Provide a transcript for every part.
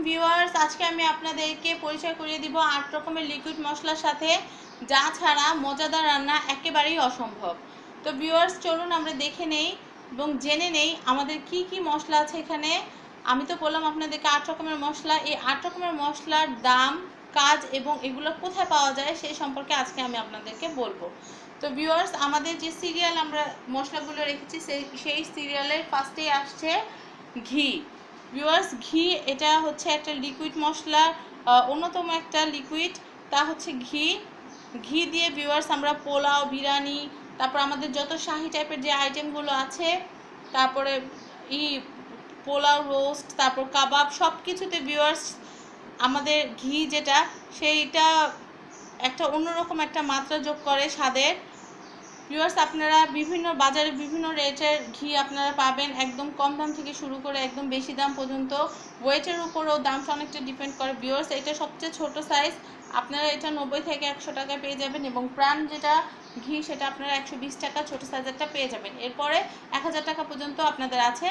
Viewers, আজকে আমি আপনাদেরকে পরিচয় করিয়ে দিব 8 রকমের লিকুইড মশলার সাথে, যা ছাড়া মজাদার রান্না একেবারেই অসম্ভব। তো ভিউয়ার্স, চলুন আমরা দেখে নেই এবং জেনে নেই আমাদের কি কি মশলা আছে এখানে। আমি তো বললাম আপনাদেরকে 8 রকমের মশলা। এই 8 রকমের মশলার দাম, কাজ এবং এগুলো কোথায় পাওয়া যায় সেই সম্পর্কে আজকে আমি আপনাদেরকে বলবো। তো ভিউয়ার্স, আমাদের যে সিরিয়াল আমরা মশলাগুলো রেখেছি সেই সিরিয়ালের ফার্স্টেই আসছে ঘি। ভিউয়ার্স, ঘি এটা হচ্ছে একটা লিকুইড মশলা, অন্যতম একটা লিকুইড, তা হচ্ছে ঘি। ঘি দিয়ে ভিউয়ার্স আমরা পোলাও, বিরিয়ানি, তারপর আমাদের যত শাহি টাইপের যে আইটেমগুলো আছে, তারপরে পোলাও, রোস্ট, তারপর কাবাব, সব কিছুতে ভিউয়ার্স আমাদের ঘি যেটা, সেইটা একটা অন্যরকম একটা মাত্রা যোগ করে স্বাদের। ভিউয়ার্স, আপনারা বিভিন্ন বাজারে বিভিন্ন রেটের ঘি আপনারা পাবেন, একদম কম দাম থেকে শুরু করে একদম বেশি দাম পর্যন্ত। ওয়েটের উপরেও দামটা অনেকটা ডিপেন্ড করে। ভিউয়ার্স, এটা সবচেয়ে ছোট সাইজ, আপনারা এটা 90 থেকে 100 টাকায় পেয়ে যাবেন, এবং প্রাণ যেটা ঘি সেটা আপনারা 120 টাকা ছোটো সাইজেরটা পেয়ে যাবেন। এরপরে 1000 টাকা পর্যন্ত আপনাদের আছে,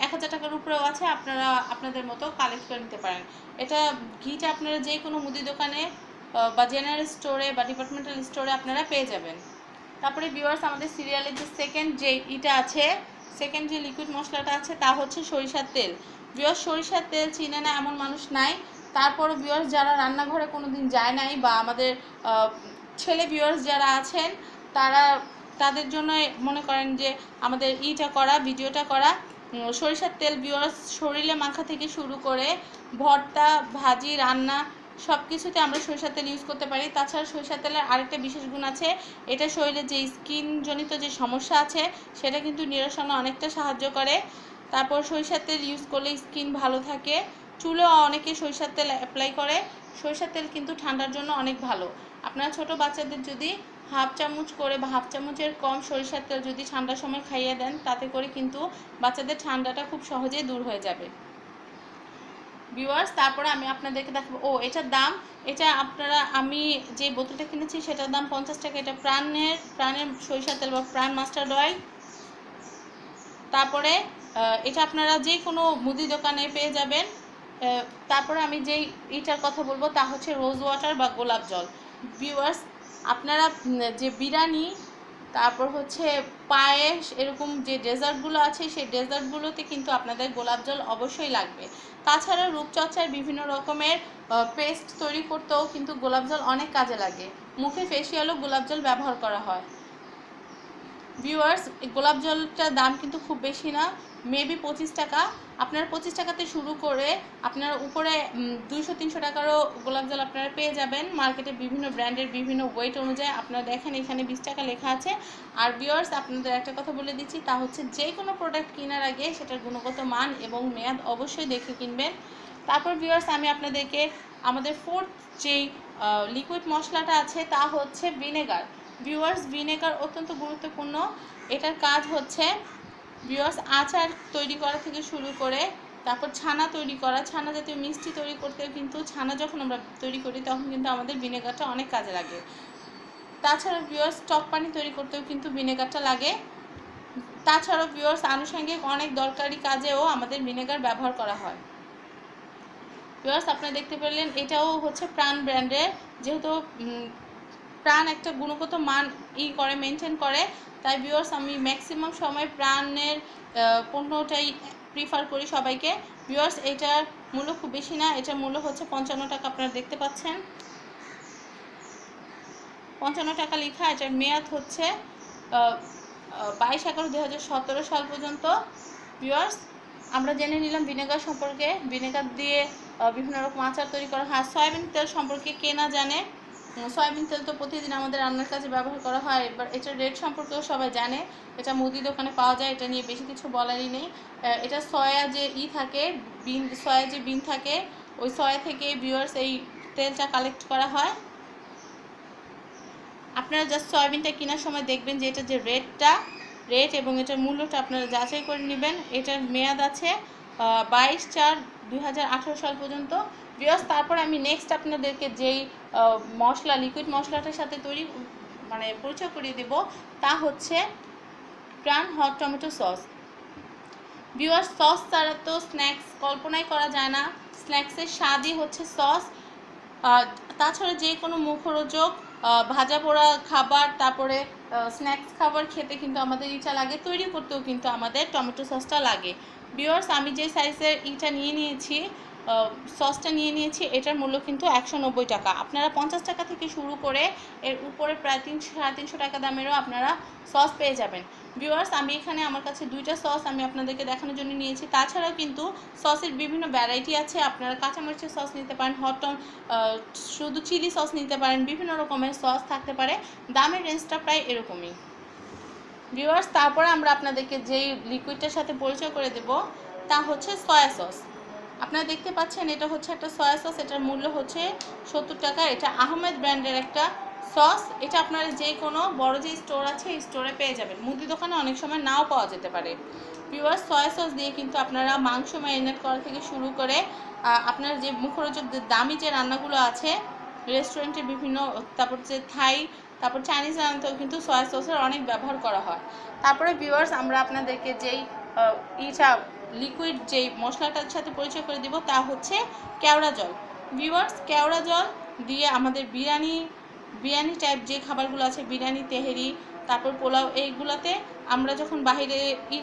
1000 টাকার উপরেও আছে, আপনারা আপনাদের মতো কালেক্ট করে নিতে পারেন। এটা ঘিটা আপনারা যে কোনো মুদি দোকানে বা জেনারেল স্টোরে বা ডিপার্টমেন্টাল স্টোরে আপনারা পেয়ে যাবেন। তারপরে ভিউয়ার্স, আমাদের সিরিয়ালের যে সেকেন্ড যে লিকুইড মশলাটা আছে তা হচ্ছে সরিষার তেল। ভিউয়ার্স, সরিষার তেল চিনে না এমন মানুষ নাই। তারপরে ভিউয়ার্স, যারা রান্নাঘরে কোনোদিন যায় নাই বা আমাদের ছেলে ভিউয়ার্স যারা আছেন, তাদের জন্য মনে করেন যে আমাদের ভিডিওটা করা। সরিষার তেল ভিউয়ার্স শরীরে মাখা থেকে শুরু করে ভর্তা, ভাজি, রান্না সব কিছুতে আমরা সরিষার তেল ইউজ করতে পারি। তাছাড়া সরিষার তেলের আরেকটা বিশেষ গুণ আছে, এটা শরীরে যে স্কিনজনিত যে সমস্যা আছে সেটা কিন্তু নিরসনে অনেকটা সাহায্য করে। তারপর সরিষার তেল ইউজ করলে স্কিন ভালো থাকে। চুলেও অনেকে সরিষার তেল অ্যাপ্লাই করে। সরিষার তেল কিন্তু ঠান্ডার জন্য অনেক ভালো। আপনারা ছোট বাচ্চাদের যদি হাফ চামচ করে বা হাফ চামচের কম সরিষার তেল যদি ঠান্ডার সময় খাইয়ে দেন, তাতে করে কিন্তু বাচ্চাদের ঠান্ডাটা খুব সহজেই দূর হয়ে যাবে। ভিউয়ার্স, তারপরে আমি আপনাদেরকে দেখাবো এটার দাম। এটা আমি যে বোতলটা কিনেছি সেটার দাম 50 টাকা। এটা প্রাণের সরিষার তেল বা প্রাণ মাস্টার্ড অয়েল। তারপরে এটা আপনারা যে কোনো মুদি দোকানে পেয়ে যাবেন। তারপরে আমি যেই এটার কথা বলবো তা হচ্ছে রোজ ওয়াটার বা গোলাপ জল। ভিউয়ার্স, আপনারা যে বিরিয়ানি, তারপর হচ্ছে পায়েস, এরকম যে ডেজার্টগুলো আছে সেই ডেজার্টগুলোতে কিন্তু আপনাদের গোলাপ জল অবশ্যই লাগবে। তাছাড়া রূপচর্চার বিভিন্ন রকমের পেস্ট তৈরি করতেও কিন্তু গোলাপ জল অনেক কাজে লাগে। মুখে ফেসিয়ালও গোলাপ জল ব্যবহার করা হয়। ভিউয়ার্স, গোলাপ জলটার দাম কিন্তু খুব বেশি না, মেবি 25 টাকা। আপনার 25 টাকাতে শুরু করে আপনার উপরে 200-300 টাকারও গোলাপ জল আপনারা পেয়ে যাবেন মার্কেটে, বিভিন্ন ব্র্যান্ডের বিভিন্ন ওয়েট অনুযায়ী। আপনারা দেখেন এখানে 20 টাকা লেখা আছে। আর ভিউয়ার্স, আপনাদের একটা কথা বলে দিচ্ছি, তা হচ্ছে যে কোনো প্রোডাক্ট কেনার আগে সেটার গুণগত মান এবং মেয়াদ অবশ্যই দেখে কিনবেন। তারপর ভিউয়ার্স, আমি আপনাদেরকে আমাদের ফোর্থ যেই লিকুইড মশলাটা আছে তা হচ্ছে ভিনেগার। ভিউয়ার্স, ভিনেগার অত্যন্ত গুরুত্বপূর্ণ। এটার কাজ হচ্ছে ভিউয়ার্স আচার তৈরি করা থেকে শুরু করে, তারপর ছানা তৈরি করা, ছানা জাতীয় মিষ্টি তৈরি করতেও কিন্তু, ছানা যখন আমরা তৈরি করি তখন কিন্তু আমাদের ভিনেগারটা অনেক কাজে লাগে। তাছাড়া ভিউয়ার্স, টক পানি তৈরি করতেও কিন্তু ভিনেগারটা লাগে। তাছাড়াও ভিউয়ার্স, আনুষঙ্গিক অনেক দরকারি কাজেও আমাদের ভিনেগার ব্যবহার করা হয়। ভিউয়ার্স, আপনারা দেখতে পেলেন এটাও হচ্ছে প্রাণ ব্র্যান্ডের। যেহেতু প্রাণ একটা গুণগত মান মেনটেন করে, তাই ভিউয়ার্স আমি ম্যাক্সিমাম সময় প্রাণের পণ্যটাই প্রিফার করি সবাইকে। ভিউয়ার্স, এটার মূল্য খুব বেশি না, এটার মূল্য হচ্ছে 55 টাকা। আপনারা দেখতে পাচ্ছেন 55 টাকা লেখা। এটার মেয়াদ হচ্ছে 22/11/2017 সাল পর্যন্ত। ভিউয়ার্স, আমরা জেনে নিলাম ভিনেগার সম্পর্কে। ভিনেগার দিয়ে বিভিন্ন রকম আচার তৈরি করা হয়। সয়াবিন তেল সম্পর্কে কে না জানে, সয়াবিন তেল তো প্রতিদিন আমাদের রান্নার কাজে ব্যবহার করা হয়। এবার এটার রেট সম্পর্কেও সবাই জানে, এটা মুদি দোকানে পাওয়া যায়, এটা নিয়ে বেশি কিছু বলারই নেই। এটা সয়া যে থাকে, সয়া যে বিন থাকে, ওই সয়া থেকে ভিউয়ার্স এই তেলটা কালেক্ট করা হয়। আপনারা জাস্ট সয়াবিনটা কেনার সময় দেখবেন যে এটা যে রেট এবং এটার মূল্যটা আপনারা যাচাই করে নেবেন। এটার মেয়াদ আছে 22/4/2018 সাল পর্যন্ত। ভিউয়ার্স, তারপর আমি নেক্সট আপনাদেরকে যেই লিকুইড মশলাটার সাথে পরিচয় করিয়ে দেব তা হচ্ছে প্রাণ hot tomato sauce. Viewers sauce ছাড়া তো স্ন্যাক্স কল্পনাই করা যায় না, স্ন্যাক্সের স্বাদই হচ্ছে সস। তাছাড়া যে কোনো মুখরোচক ভাজা পোড়া খাবার, তারপরে স্ন্যাক্স খাবার খেতে কিন্তু আমাদের ইটা লাগে, তৈরি করতেও কিন্তু আমাদের টমেটো সসটা লাগে। ভিউয়ার্স আমি যে সাইজের ইটা নিয়ে নিয়েছি, সসটা নিয়ে নিয়েছি, এটার মূল্য কিন্তু 190 টাকা। আপনারা 50 টাকা থেকে শুরু করে এর উপরে প্রায় 300-350 টাকা দামেরও আপনারা সস পেয়ে যাবেন। ভিউয়ার্স আমি এখানে আমার কাছে 2টা সস আমি আপনাদেরকে দেখানোর জন্য নিয়েছি। তাছাড়াও কিন্তু সসের বিভিন্ন ভ্যারাইটি আছে, আপনারা কাঁচামরিচের সস নিতে পারেন, শুধু চিলি সস নিতে পারেন, বিভিন্ন রকমের সস থাকতে পারে, দামের রেঞ্জটা প্রায় এরকমই। ভিউয়ার্স তারপরে আমরা আপনাদেরকে যেই লিকুইডটার সাথে পরিচয় করে দেব তা হচ্ছে সয়া সস। আপনারা দেখতে পাচ্ছেন এটা হচ্ছে একটা সয়া সস, এটার মূল্য হচ্ছে 70 টাকা। এটা আহমেদ ব্র্যান্ডের একটা সস, এটা আপনারা যে কোনো বড় যে স্টোর আছে এই স্টোরে পেয়ে যাবেন, মুদি দোকানে অনেক সময় নাও পাওয়া যেতে পারে। ভিউয়ার্স সয়া সস দিয়ে কিন্তু আপনারা মাংস ম্যারিনেট করা থেকে শুরু করে আপনার যে মুখরোচক দামি যে রান্নাগুলো আছে রেস্টুরেন্টের বিভিন্ন, তারপর যে থাই, তারপর চাইনিজ রান্নাতেও কিন্তু সয়া সসের অনেক ব্যবহার করা হয়। তারপরে ভিউয়ার্স আমরা আপনাদেরকে যেই লিকুইড যেই মশলাটার সাথে পরিচয় করে দিব তা হচ্ছে কেওড়া জল। ভিউয়ার্স কেওড়া জল দিয়ে আমাদের বিরিয়ানি টাইপ যে খাবারগুলো আছে, বিরিয়ানি, তেহেরি, তারপর পোলাও, এইগুলোতে আমরা যখন বাইরে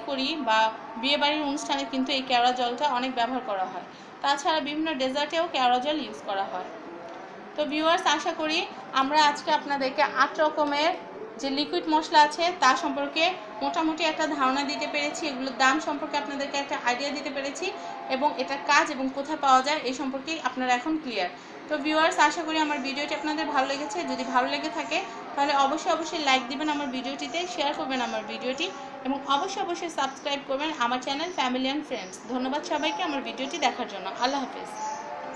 করি বা বিয়েবাড়ির অনুষ্ঠানে কিন্তু এই কেওড়া জলটা অনেক ব্যবহার করা হয়। তাছাড়া বিভিন্ন ডেজার্টেও কেওড়া জল ইউজ করা হয়। তো ভিউয়ার্স আশা করি আমরা আজকে আপনাদেরকে 8 রকমের যে লিকুইড মশলা আছে তা সম্পর্কে মোটামুটি একটা ধারণা দিতে পেরেছি, এগুলোর দাম সম্পর্কে আপনাদেরকে একটা আইডিয়া দিতে পেরেছি, এবং এটার কাজ এবং কোথায় পাওয়া যায় এই সম্পর্কে আপনারা এখন ক্লিয়ার। তো ভিউয়ার্স আশা করি আমার ভিডিওটি আপনাদের ভালো লেগেছে। যদি ভালো লেগে থাকে তাহলে অবশ্যই লাইক দিবেন আমার ভিডিওটিতে, শেয়ার করবেন আমার ভিডিওটি, এবং অবশ্যই সাবস্ক্রাইব করবেন আমার চ্যানেল ফ্যামিলি অ্যান্ড ফ্রেন্ডস। ধন্যবাদ সবাইকে আমার ভিডিওটি দেখার জন্য। আল্লাহ হাফেজ।